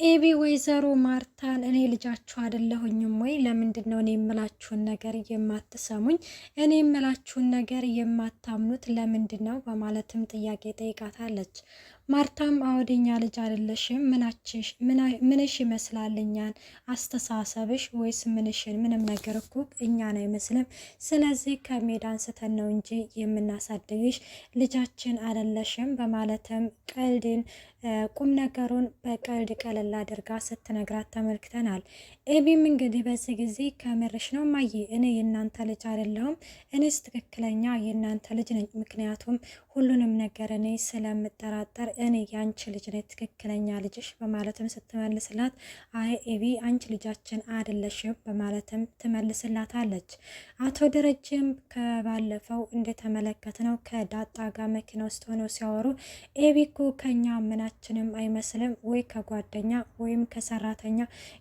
ኤቢ ወይዘሮ ማርታን እኔ ልጃችሁ አይደለሁኝም ወይ? ለምንድነው እኔ የምላችሁን ነገር የማትሰሙኝ? እኔ የምላችሁን ነገር የማታምኑት ለምንድነው? በማለትም ጥያቄ ጠይቃታለች። ማርታም አወደኛ ልጅ አይደለሽም፣ ምንሽ ይመስላልኛል አስተሳሰብሽ ወይስ ምንሽን? ምንም ነገር እኮ እኛን አይመስልም። ስለዚህ ከሜዳ አንስተን ነው እንጂ የምናሳድግሽ ልጃችን አይደለሽም። በማለትም ቀልድን ቁም ነገሩን በቀልድ ቀለል አድርጋ ስትነግራት ተመልክተናል። ኤቢም እንግዲህ በዚህ ጊዜ ከምርሽ ነው ማየ፣ እኔ የእናንተ ልጅ አይደለሁም፣ እኔስ ትክክለኛ የእናንተ ልጅ ነኝ። ምክንያቱም ሁሉንም ነገር እኔ ስለምጠራጠር እኔ የአንቺ ልጅ ነኝ፣ ትክክለኛ ልጅሽ በማለትም ስትመልስላት፣ አይ ኤቢ አንቺ ልጃችን አይደለሽም በማለትም ትመልስላታለች። አቶ ደረጀም ከባለፈው እንደተመለከትነው ከዳጣ ጋር መኪና ውስጥ ሆነው ሲያወሩ ኤቢ እኮ ከኛ ምናችንም አይመስልም፣ ወይ ከጓደኛ ወይም ከሰራተኛ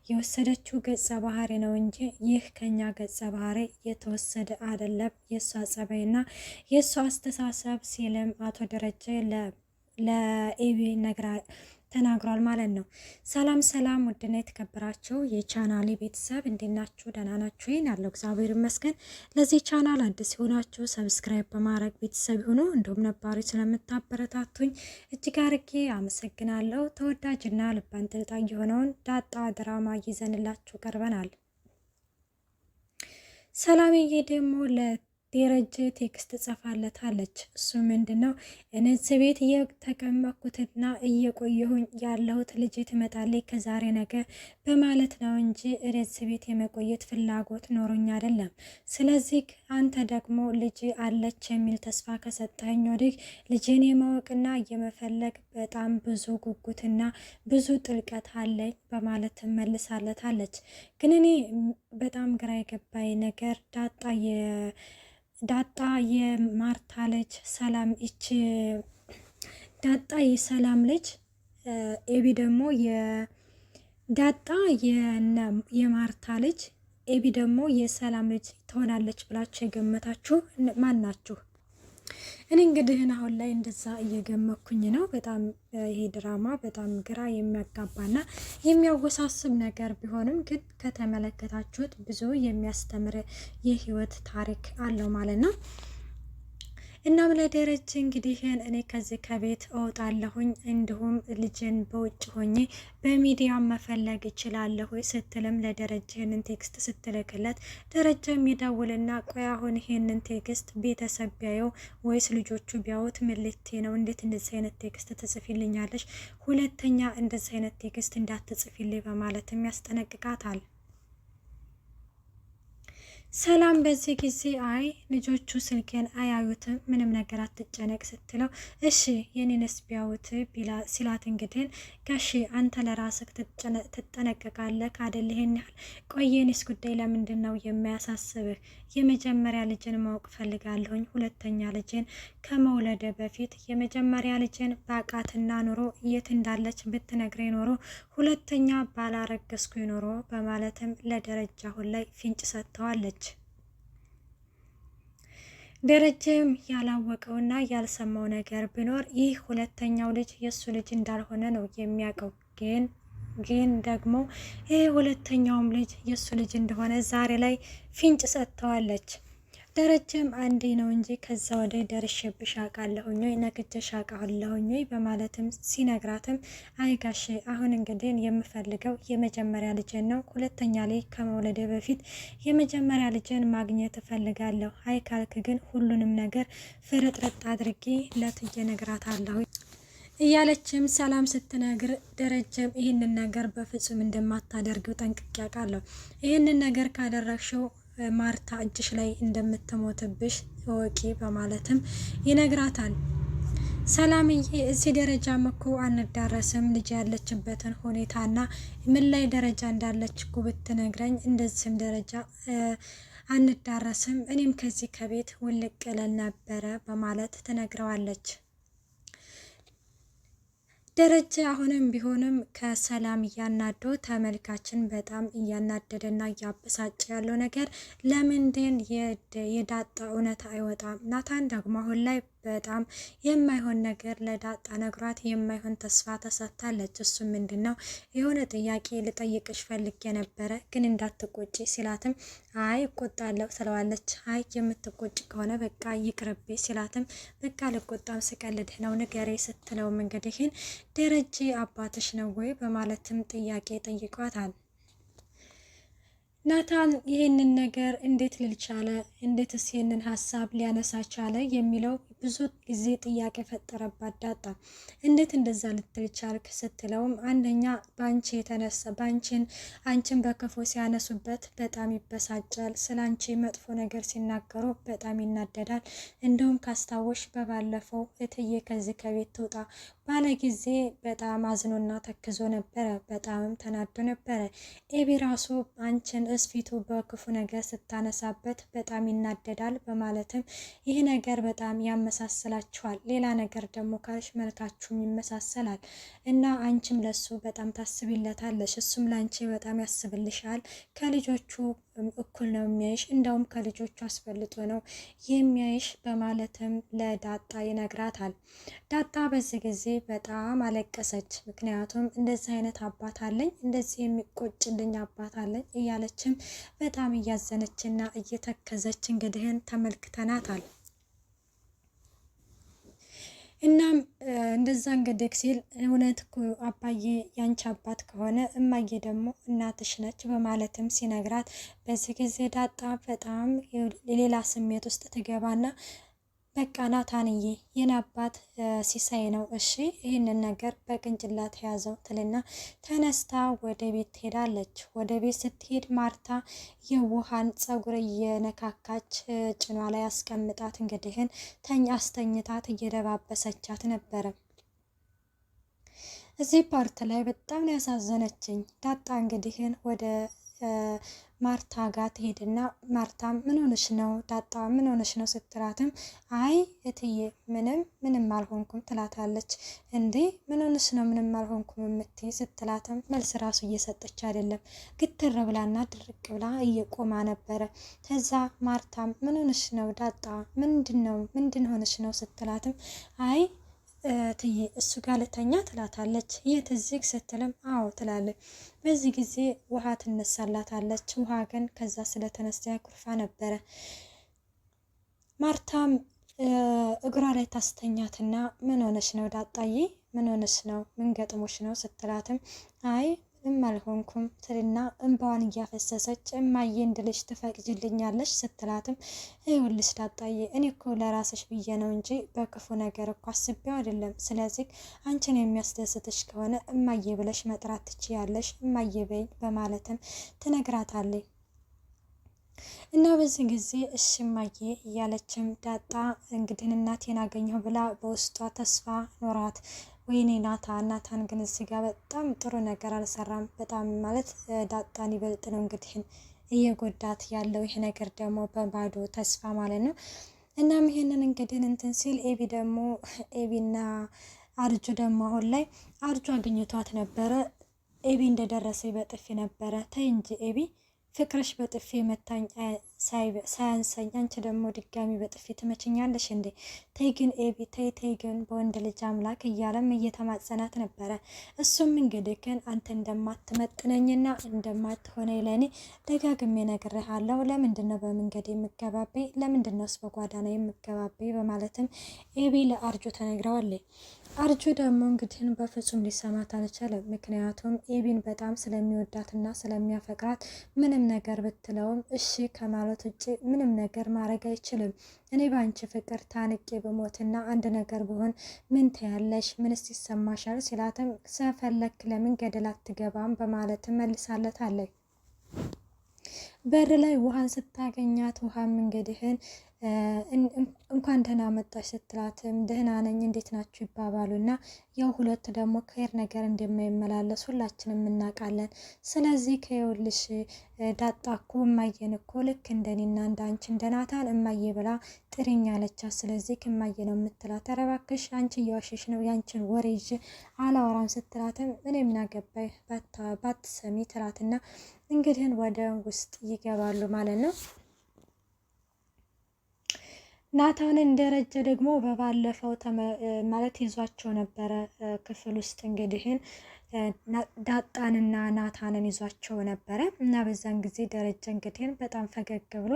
የወሰደችው ገጸ ባህሪ ነው እንጂ ይህ ከኛ ገጸ ባህሪ የተወሰደ አይደለም፣ የእሷ ጸባይና የእሷ አስተሳሰብ ሲልም አቶ ደረጀ ለኤቢ ተናግሯል ማለት ነው። ሰላም ሰላም፣ ውድና የተከበራችሁ የቻናሌ ቤተሰብ እንዴት ናችሁ? ደህና ናችሁ? ይህን ያለው እግዚአብሔር ይመስገን። ለዚህ ቻናል አዲስ የሆናችሁ ሰብስክራይብ በማድረግ ቤተሰብ ሆኖ እንዲሁም ነባሪ ስለምታበረታቱኝ እጅግ አርጌ አመሰግናለሁ። ተወዳጅና ልብ አንጠልጣይ የሆነውን ዳጣ ድራማ ይዘንላችሁ ቀርበናል። ሰላምዬ ደግሞ ደረጀ ቴክስት ጽፋለታለች። እሱ ምንድነው እነዚህ ቤት እየተቀመጥኩትና እየቆየሁኝ ያለሁት ልጅ ትመጣለች ከዛሬ ነገ በማለት ነው እንጂ እነዚህ ቤት የመቆየት ፍላጎት ኖሮኝ አይደለም። ስለዚህ አንተ ደግሞ ልጅ አለች የሚል ተስፋ ከሰጠኝ ወዲህ ልጅን የማወቅና የመፈለግ በጣም ብዙ ጉጉትና ብዙ ጥልቀት አለኝ በማለት መልሳለታለች። ግን እኔ በጣም ግራ የገባኝ ነገር ዳጣ የማርታ ልጅ ሰላም ዳጣ የሰላም ልጅ ኤቢ ደግሞ ዳጣ የማርታ ልጅ ኤቢ ደግሞ የሰላም ልጅ ትሆናለች ብላችሁ የገመታችሁ ማን ናችሁ? እኔ እንግዲህ አሁን ላይ እንደዛ እየገመኩኝ ነው። በጣም ይሄ ድራማ በጣም ግራ የሚያጋባና የሚያወሳስብ ነገር ቢሆንም ግን ከተመለከታችሁት ብዙ የሚያስተምር የህይወት ታሪክ አለው ማለት ነው። እናም ለደረጀ እንግዲህ እኔ ከዚህ ከቤት እወጣለሁኝ እንዲሁም ልጅን በውጭ ሆኜ በሚዲያ መፈለግ እችላለሁ ስትልም ለደረጀ ይህንን ቴክስት ስትልክለት ደረጀ የሚደውልና ቆይ አሁን ይህንን ቴክስት ቤተሰብ ቢያየው ወይስ ልጆቹ ቢያዩት ምልቴ ነው? እንዴት እንደዚህ አይነት ቴክስት ትጽፊልኛለች? ሁለተኛ እንደዚህ አይነት ቴክስት እንዳትጽፊልኝ በማለትም ያስጠነቅቃታል። ሰላም በዚህ ጊዜ አይ ልጆቹ ስልኬን አያዩትም፣ ምንም ነገር አትጨነቅ ስትለው እሺ የኔንስ ቢያዩት ሲላት እንግዲህ ጋሺ አንተ ለራስህ ትጠነቀቃለህ ካደል? ይሄን ያህል ቆየኔስ ጉዳይ ለምንድን ነው የሚያሳስብህ? የመጀመሪያ ልጅን ማወቅ ፈልጋለሁኝ። ሁለተኛ ልጅን ከመውለደ በፊት የመጀመሪያ ልጅን በአቃትና ኑሮ የት እንዳለች ብትነግሬ ኖሮ ሁለተኛ ባላረገዝኩ ኖሮ በማለትም ለደረጃ አሁን ላይ ፍንጭ ሰጥተዋለች። ደረጀም ያላወቀውና ያልሰማው ነገር ቢኖር ይህ ሁለተኛው ልጅ የእሱ ልጅ እንዳልሆነ ነው የሚያውቀው። ግን ደግሞ ይህ ሁለተኛውም ልጅ የእሱ ልጅ እንደሆነ ዛሬ ላይ ፍንጭ ሰጥተዋለች። ደረጀም አንዴ ነው እንጂ ከዛ ወደ ደርሼብሽ አውቃለሁኝ ወይ ነግጄሽ አውቃለሁኝ ወይ በማለትም ሲነግራትም አይ ጋሼ አሁን እንግዲህ የምፈልገው የመጀመሪያ ልጅን ነው። ሁለተኛ ላይ ከመውለደ በፊት የመጀመሪያ ልጅን ማግኘት እፈልጋለሁ። አይ ካልክ ግን ሁሉንም ነገር ፍርጥርጥ አድርጌ ለትዬ እነግራታለሁ እያለችም ሰላም ስትነግር ደረጀም ይህንን ነገር በፍጹም እንደማታደርገው ጠንቅቄ አውቃለሁ። ይህንን ነገር ካደረግሽው ማርታ እጅሽ ላይ እንደምትሞትብሽ ወቂ በማለትም ይነግራታል። ሰላምዬ እዚህ ደረጃም እኮ አንዳረስም፣ ልጅ ያለችበትን ሁኔታና ምን ላይ ደረጃ እንዳለች እኮ ብትነግረኝ እንደዚህም ደረጃ አንዳረስም፣ እኔም ከዚህ ከቤት ውልቅ እለን ነበረ በማለት ትነግረዋለች። ደረጀ አሁንም ቢሆንም ከሰላም እያናደው ተመልካችን በጣም እያናደደና እያበሳጨ ያለው ነገር ለምንድን የዳጣ እውነት አይወጣም? ናታን ደግሞ አሁን ላይ በጣም የማይሆን ነገር ለዳጣ ነግሯት የማይሆን ተስፋ ተሰጥታለች። እሱ ምንድነው የሆነ ጥያቄ ልጠይቅሽ ፈልጌ ነበረ ግን እንዳትቆጪ ሲላትም አይ እቆጣለሁ ትለዋለች። አይ የምትቆጭ ከሆነ በቃ ይቅርቤ ሲላትም በቃ ልቆጣም ስቀልድህ ነው ንገሬ ስትለውም እንግዲህን ደረጀ አባትሽ ነው ወይ በማለትም ጥያቄ ጠይቋታል። ናታን ይህንን ነገር እንዴት ልል ቻለ? እንዴትስ ይህንን ሀሳብ ሊያነሳ ቻለ? የሚለው ብዙ ጊዜ ጥያቄ ፈጠረባት ዳጣ። እንዴት እንደዛ ልትል ቻልክ ስትለውም አንደኛ በአንቺ የተነሳ አንቺን በክፉ ሲያነሱበት በጣም ይበሳጫል። ስለ አንቺ መጥፎ ነገር ሲናገሩ በጣም ይናደዳል። እንዲሁም ካስታወሽ በባለፈው እትዬ ከዚህ ከቤት ትውጣ ባለ ጊዜ በጣም አዝኖና ተክዞ ነበረ። በጣምም ተናዶ ነበረ። ኤቢ ራሱ አንቺን እስፊቱ በክፉ ነገር ስታነሳበት በጣም ይናደዳል በማለትም ይህ ነገር በጣም ያመሳስላችኋል። ሌላ ነገር ደግሞ ካልሽ መልካችሁም ይመሳሰላል እና አንቺም ለሱ በጣም ታስቢለታለሽ፣ እሱም ለአንቺ በጣም ያስብልሻል። ከልጆቹ እኩል ነው የሚያይሽ፣ እንደውም ከልጆቹ አስበልጦ ነው የሚያይሽ በማለትም ለዳጣ ይነግራታል። ዳጣ በዚህ ጊዜ በጣም አለቀሰች። ምክንያቱም እንደዚህ አይነት አባት አለኝ፣ እንደዚህ የሚቆጭልኝ አባት አለኝ እያለችም በጣም እያዘነችና እየተከዘች እንግዲህን ተመልክተናታል። እናም እንደዛ እንግዲህ ሲል እውነት እኮ አባዬ ያንቺ አባት ከሆነ እማዬ ደግሞ እናትሽ ነች በማለትም ሲነግራት በዚህ ጊዜ ዳጣ በጣም ሌላ ስሜት ውስጥ ትገባና በቃ ናታንዬ የኔ አባት ሲሳይ ነው፣ እሺ ይህንን ነገር በቅንጭላት ያዘው ትልና ተነስታ ወደ ቤት ትሄዳለች። ወደ ቤት ስትሄድ ማርታ የውሃን ጸጉር እየነካካች ጭኗ ላይ አስቀምጣት እንግዲህን አስተኝታት እየደባበሰቻት ነበረ። እዚህ ፓርት ላይ በጣም ነው ያሳዘነችኝ። ዳጣ እንግዲህን ወደ ማርታ ጋር ትሄድና ማርታ ምን ሆነሽ ነው ዳጣ ምን ሆነሽ ነው ስትላትም አይ እትዬ ምንም አልሆንኩም ትላታለች። እንዴ ምን ሆነሽ ነው ምንም አልሆንኩም የምትይ ስትላትም መልስ ራሱ እየሰጠች አይደለም፣ ግትር ብላና ድርቅ ብላ እየቆማ ነበረ። ከዛ ማርታ ምን ሆነሽ ነው ዳጣ ምንድን ሆነሽ ነው ስትላትም አይ እትዬ እሱ ጋር ልተኛ ትላታለች። የት እዚህ ስትልም አዎ ትላለች። በዚህ ጊዜ ውሃ ትነሳላታለች። ውሃ ግን ከዛ ስለተነሳ ኩርፋ ነበረ። ማርታም እግሯ ላይ ታስተኛትና ምን ሆነሽ ነው ዳጣዬ ምን ሆነሽ ነው ምን ገጥሞሽ ነው ስትላትም አይ ምንም አልሆንኩም ትልና እንባዋን እያፈሰሰች እማዬ እንድልሽ ትፈቅጅልኛለሽ ስትላትም ይኸውልሽ ዳጣዬ እኔ እኮ ለራስሽ ብዬ ነው እንጂ በክፉ ነገር እኮ አስቤው አይደለም። ስለዚህ አንቺን የሚያስደስትሽ ከሆነ እማዬ ብለሽ መጥራት ትችያለሽ፣ እማዬ በይ በማለትም ትነግራታለች። እና በዚህ ጊዜ እሺ እማዬ እያለችም ዳጣ እንግዲህ እናቴን አገኘሁ ብላ በውስጧ ተስፋ ኖራት። ወይኔ ናታን ግን እዚህ ጋር በጣም ጥሩ ነገር አልሰራም። በጣም ማለት ዳጣን ይበልጥ ነው እንግዲህ እየጎዳት ያለው ይሄ ነገር ደግሞ በባዶ ተስፋ ማለት ነው። እናም ይሄንን እንግዲህ እንትን ሲል ኤቢና አርጁ ደግሞ አሁን ላይ አርጁ አግኝቷት ነበረ። ኤቢ እንደደረሰ በጥፊ ነበረ። ተይ እንጂ ኤቢ ፍቅርሽ በጥፊ መታኝ ሳያንሰኝ አንቺ ደግሞ ድጋሚ በጥፊ ትመችኛለሽ እንዴ? ተይ ግን ኤቢ ተይ ግን በወንድ ልጅ አምላክ እያለም እየተማጸናት ነበረ። እሱም እንግዲህ ግን አንተ እንደማትመጥነኝና እንደማትሆነኝ ለእኔ ደጋግሜ ነግሬሃለሁ። ለምንድን ነው በመንገድ የምገባቤ? ለምንድን ነውስ በጓዳና የምገባቤ? በማለትም ኤቢ ለአርጁ ተነግረዋለች። አርጁ ደግሞ እንግዲህን በፍጹም ሊሰማት አልቻለም። ምክንያቱም ኤቢን በጣም ስለሚወዳትና ስለሚያፈቅራት ምንም ነገር ብትለውም እሺ ከማለት ውጭ ምንም ነገር ማድረግ አይችልም። እኔ በአንቺ ፍቅር ታንቄ በሞትና አንድ ነገር ብሆን ምን ትያለሽ? ምንስ ይሰማሻል? ሲላትም ስለፈለክ ለምን ገደል አትገባም? በማለትም መልሳለታለች። በር ላይ ውሃን ስታገኛት ውሃም እንግዲህን እንኳን ደህና መጣሽ ስትላትም ደህና ነኝ እንዴት ናችሁ ይባባሉና ያው ሁለት ደግሞ ከሄር ነገር እንደማይመላለስ ሁላችንም እናውቃለን። ስለዚህ ከይውልሽ ዳጣ እኮ እማዬን እኮ ልክ እንደኔና እንዳንቺ እንደናታን እማዬ ብላ ጥሪኝ አለቻት። ስለዚህ እማዬ ነው የምትላት። ኧረ እባክሽ አንቺ እየዋሸሽ ነው ያንቺን ወሬ ይዤ አላወራም ስትላትም እኔ ምን አገባኝ ባትሰሚ ትላትና እንግዲህን ወደ ውስጥ ይገባሉ ማለት ነው። ናታንን ደረጀ ደግሞ በባለፈው ማለት ይዟቸው ነበረ ክፍል ውስጥ እንግዲህን ዳጣንና ናታንን ይዟቸው ነበረ እና በዛን ጊዜ ደረጀ እንግዲህን በጣም ፈገግ ብሎ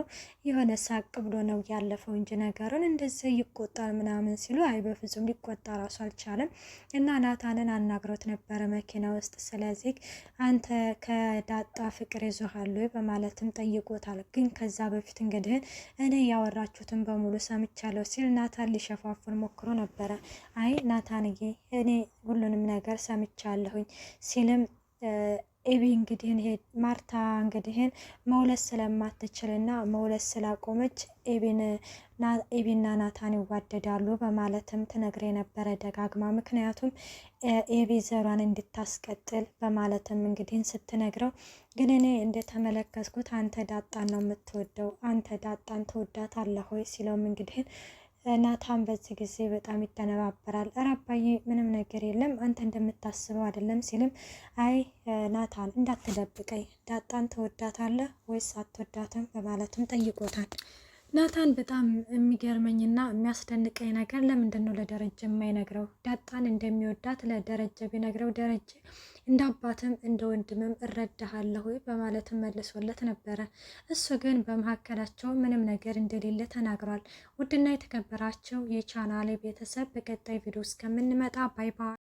የሆነ ሳቅ ብሎ ነው ያለፈው እንጂ ነገሩን እንደዚህ ይቆጣል ምናምን ሲሉ አይ በፍጹም ሊቆጣ ራሱ አልቻለም። እና ናታንን አናግሮት ነበረ መኪና ውስጥ። ስለዚህ አንተ ከዳጣ ፍቅር ይዞሃል ወይ በማለትም ጠይቆታል። ግን ከዛ በፊት እንግዲህን እኔ ያወራችሁትን በሙሉ ሰምቻለሁ ሲል ናታን ሊሸፋፉን ሞክሮ ነበረ። አይ ናታንዬ እኔ ሁሉንም ነገር ሰምቻለሁኝ ሲልም ኤቢ እንግዲህን ማርታ እንግዲህን መውለድ ስለማትችልና መውለድ ስላቆመች ኤቢና ናታን ይዋደዳሉ በማለትም ትነግር የነበረ ደጋግማ። ምክንያቱም ኤቢ ዘሯን እንድታስቀጥል በማለትም እንግዲህን ስትነግረው፣ ግን እኔ እንደተመለከትኩት አንተ ዳጣን ነው የምትወደው፣ አንተ ዳጣን ትወዳታለህ ወይ ሲለውም እንግዲህን ናታን በዚህ ጊዜ በጣም ይተነባበራል። ኧረ አባዬ ምንም ነገር የለም አንተ እንደምታስበው አይደለም ሲልም፣ አይ ናታን እንዳትደብቀኝ ዳጣን ትወዳታለህ ወይስ አትወዳትም በማለትም ጠይቆታል። ናታን በጣም የሚገርመኝና የሚያስደንቀኝ ነገር ለምንድን ነው ለደረጀ የማይነግረው? ዳጣን እንደሚወዳት ለደረጀ ቢነግረው ደረጀ እንደ አባትም እንደ ወንድምም እረዳሃለሁ በማለትም መልሶለት ነበረ። እሱ ግን በመካከላቸው ምንም ነገር እንደሌለ ተናግሯል። ውድና የተከበራቸው የቻናሌ ቤተሰብ በቀጣይ ቪዲዮ እስከምንመጣ ባይ ባይ።